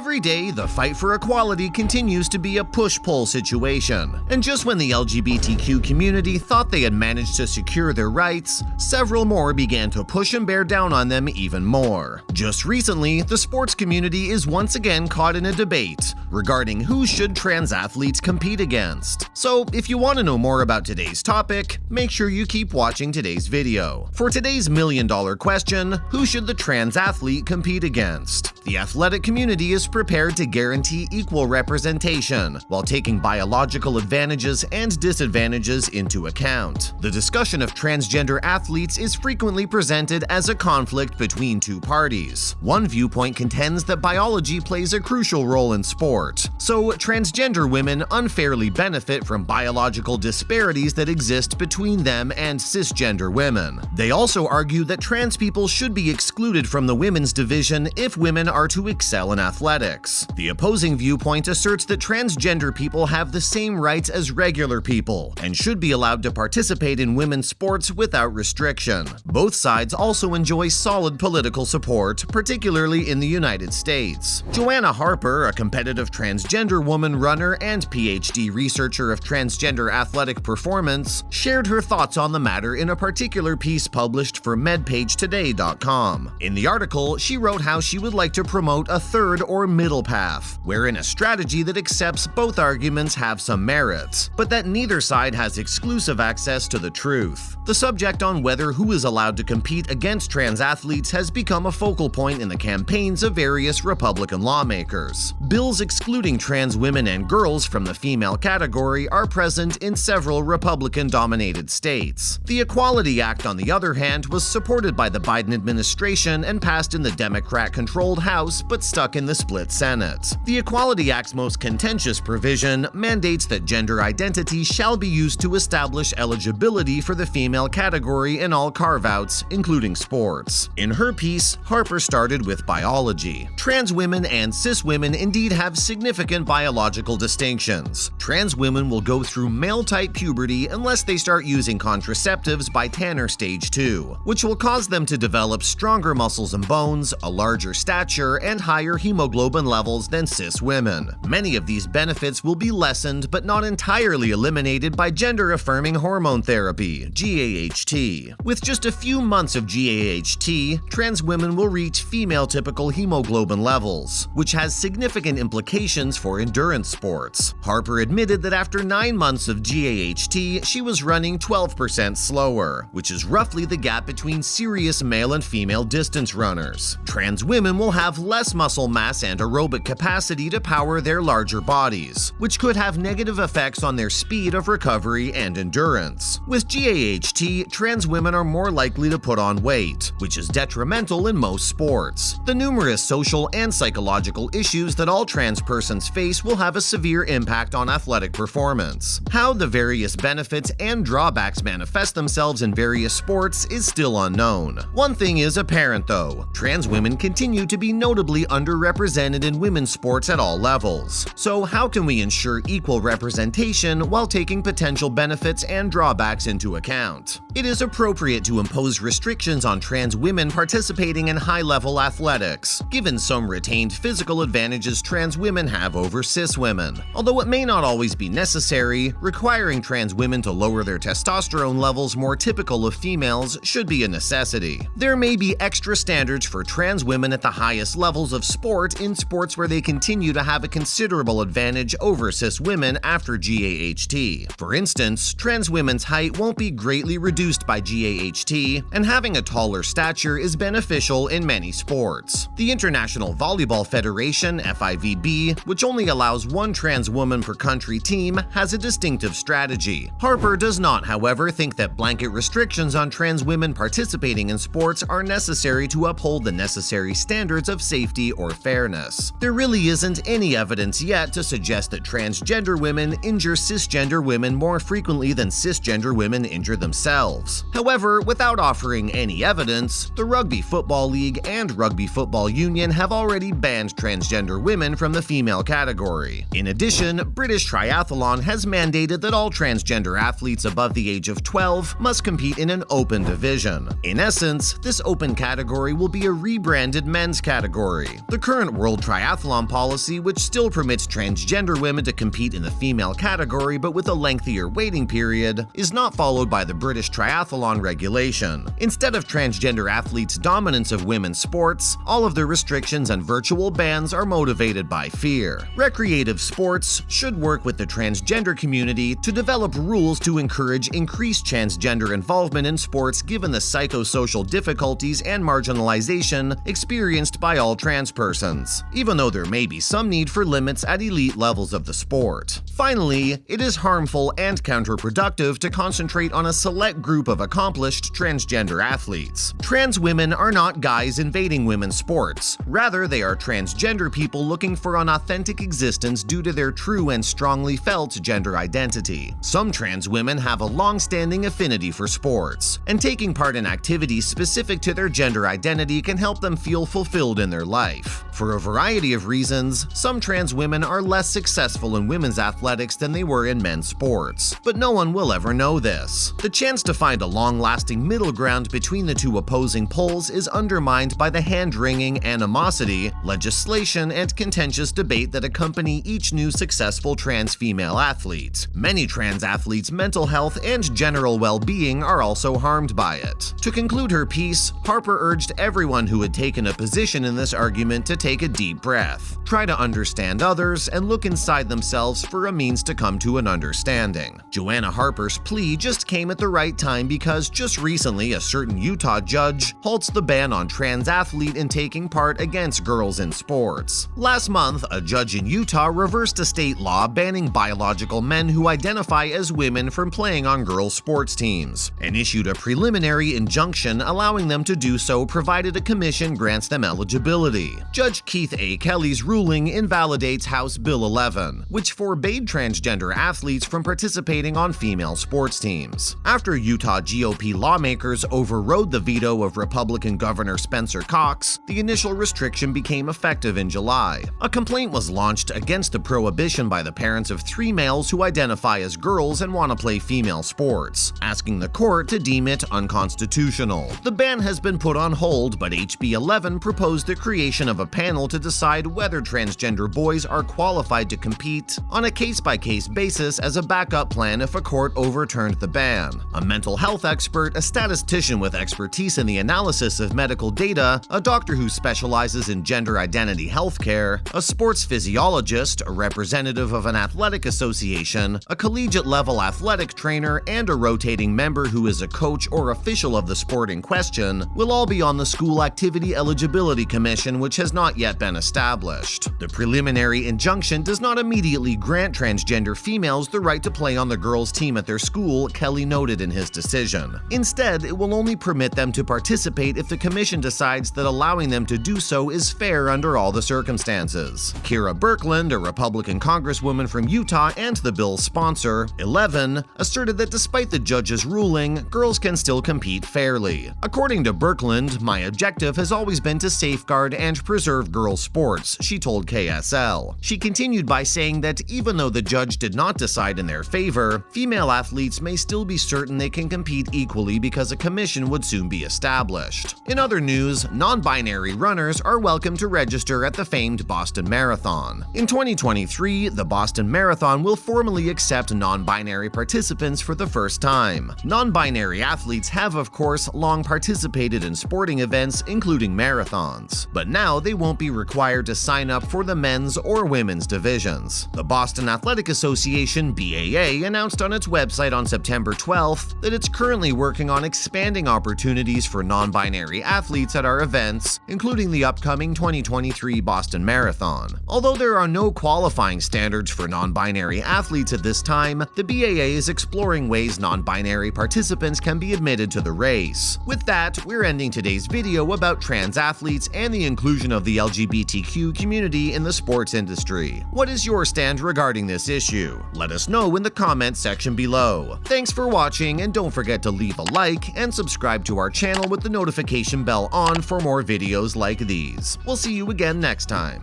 Every day, the fight for equality continues to be a push-pull situation. And just when the LGBTQ community thought they had managed to secure their rights, several more began to push and bear down on them even more. Just recently, the sports community is once again caught in a debate regarding who should trans athletes compete against. So, if you want to know more about today's topic, make sure you keep watching today's video. For today's million-dollar question, who should the trans athlete compete against? The athletic community is prepared to guarantee equal representation while taking biological advantages and disadvantages into account. The discussion of transgender athletes is frequently presented as a conflict between two parties. One viewpoint contends that biology plays a crucial role in sport, so transgender women unfairly benefit from biological disparities that exist between them and cisgender women. They also argue that trans people should be excluded from the women's division if women are to excel in athletics. The opposing viewpoint asserts that transgender people have the same rights as regular people and should be allowed to participate in women's sports without restriction. Both sides also enjoy solid political support, particularly in the United States. Joanna Harper, a competitive transgender woman runner and PhD researcher of transgender athletic performance, shared her thoughts on the matter in a particular piece published for MedPageToday.com. In the article, she wrote how she would like to promote a third or middle path, wherein a strategy that accepts both arguments have some merits, but that neither side has exclusive access to the truth. The subject on whether who is allowed to compete against trans athletes has become a focal point in the campaigns of various Republican lawmakers. Bills excluding trans women and girls from the female category are present in several Republican-dominated states. The Equality Act, on the other hand, was supported by the Biden administration and passed in the Democrat-controlled House but stuck in the split Senate. The Equality Act's most contentious provision mandates that gender identity shall be used to establish eligibility for the female category in all carve-outs, including sports. In her piece, Harper started with biology. Trans women and cis women indeed have significant biological distinctions. Trans women will go through male-type puberty unless they start using contraceptives by Tanner stage 2, which will cause them to develop stronger muscles and bones, a larger stature, and higher hemoglobin levels than cis women. Many of these benefits will be lessened but not entirely eliminated by gender-affirming hormone therapy, GAHT. With just a few months of GAHT, trans women will reach female-typical hemoglobin levels, which has significant implications for endurance sports. Harper admitted that after 9 months of GAHT, she was running 12% slower, which is roughly the gap between serious male and female distance runners. Trans women will have less muscle mass and aerobic capacity to power their larger bodies, which could have negative effects on their speed of recovery and endurance. With GAHT, trans women are more likely to put on weight, which is detrimental in most sports. The numerous social and psychological issues that all trans persons face will have a severe impact on athletic performance. How the various benefits and drawbacks manifest themselves in various sports is still unknown. One thing is apparent though: trans women continue to be notably underrepresented in women's sports at all levels. So how can we ensure equal representation while taking potential benefits and drawbacks into account? It is appropriate to impose restrictions on trans women participating in high-level athletics, given some retained physical advantages trans women have over cis women. Although it may not always be necessary, requiring trans women to lower their testosterone levels more typical of females should be a necessity. There may be extra standards for trans women at the highest levels of sport in sports where they continue to have a considerable advantage over cis women after GAHT. For instance, trans women's height won't be greatly reduced by GAHT, and having a taller stature is beneficial in many sports. The International Volleyball Federation, FIVB, which only allows one trans woman per country team, has a distinctive strategy. Harper does not, however, think that blanket restrictions on trans women participating in sports are necessary to uphold the necessary standards of safety or fairness. There really isn't any evidence yet to suggest that transgender women injure cisgender women more frequently than cisgender women injure themselves. However, without offering any evidence, the Rugby Football League and Rugby Football Union have already banned transgender women from the female category. In addition, British Triathlon has mandated that all transgender athletes above the age of 12 must compete in an open division. In essence, this open category will be a rebranded men's category. The current world World Triathlon policy, which still permits transgender women to compete in the female category but with a lengthier waiting period, is not followed by the British triathlon regulation. Instead of transgender athletes' dominance of women's sports, all of the restrictions and virtual bans are motivated by fear. Recreative sports should work with the transgender community to develop rules to encourage increased transgender involvement in sports given the psychosocial difficulties and marginalization experienced by all trans persons, even though there may be some need for limits at elite levels of the sport. Finally, it is harmful and counterproductive to concentrate on a select group of accomplished transgender athletes. Trans women are not guys invading women's sports. Rather, they are transgender people looking for an authentic existence due to their true and strongly felt gender identity. Some trans women have a long-standing affinity for sports, and taking part in activities specific to their gender identity can help them feel fulfilled in their life. For a variety of reasons, some trans women are less successful in women's athletics than they were in men's sports, but no one will ever know this. The chance to find a long-lasting middle ground between the two opposing poles is undermined by the hand-wringing animosity, legislation, and contentious debate that accompany each new successful trans female athlete. Many trans athletes' mental health and general well-being are also harmed by it. To conclude her piece, Harper urged everyone who had taken a position in this argument to take a deep breath, try to understand others, and look inside themselves for a means to come to an understanding. Joanna Harper's plea just came at the right time because just recently a certain Utah judge halts the ban on trans athlete in taking part against girls in sports. Last month, a judge in Utah reversed a state law banning biological men who identify as women from playing on girls' sports teams, and issued a preliminary injunction allowing them to do so provided a commission grants them eligibility. Judge Keith A. Kelly's ruling invalidates House Bill 11, which forbade transgender athletes from participating on female sports teams. After Utah GOP lawmakers overrode the veto of Republican Governor Spencer Cox, the initial restriction became effective in July. A complaint was launched against the prohibition by the parents of 3 males who identify as girls and want to play female sports, asking the court to deem it unconstitutional. The ban has been put on hold, but HB 11 proposed the creation of a panel to decide whether transgender boys are qualified to compete on a case-by-case basis as a backup plan if a court overturned the ban. A mental health expert, a statistician with expertise in the analysis of medical data, a doctor who specializes in gender identity healthcare, a sports physiologist, a representative of an athletic association, a collegiate-level athletic trainer, and a rotating member who is a coach or official of the sport in question will all be on the School Activity Eligibility Commission, which has not yet been established. The preliminary injunction does not immediately grant transgender females the right to play on the girls' team at their school, Kelly noted in his decision. Instead, it will only permit them to participate if the commission decides that allowing them to do so is fair under all the circumstances. Kira Birkeland, a Republican congresswoman from Utah and the bill's sponsor, 11, asserted that despite the judge's ruling, girls can still compete fairly. According to Birkeland, "My objective has always been to safeguard and preserve girls' sports," she told KSL. She continued by saying that even though the judge did not decide in their favor, female athletes may still be certain they can compete equally because a commission would soon be established. In other news, non-binary runners are welcome to register at the famed Boston Marathon. In 2023, the Boston Marathon will formally accept non-binary participants for the first time. Non-binary athletes have, of course, long participated in sporting events, including marathons, but now they won't be required to sign up for the men's or women's divisions. The Boston Athletic Association, BAA, announced on its website on September 12th that it's currently working on expanding opportunities for non-binary athletes at our events, including the upcoming 2023 Boston Marathon. Although there are no qualifying standards for non-binary athletes at this time, the BAA is exploring ways non-binary participants can be admitted to the race. With that, we're ending today's video about trans athletes and the inclusion of the LGBTQ community in the sports industry. What is your stand regarding this issue? Let us know in the comments section below. Thanks for watching, and don't forget to leave a like and subscribe to our channel with the notification bell on for more videos like these. We'll see you again next time.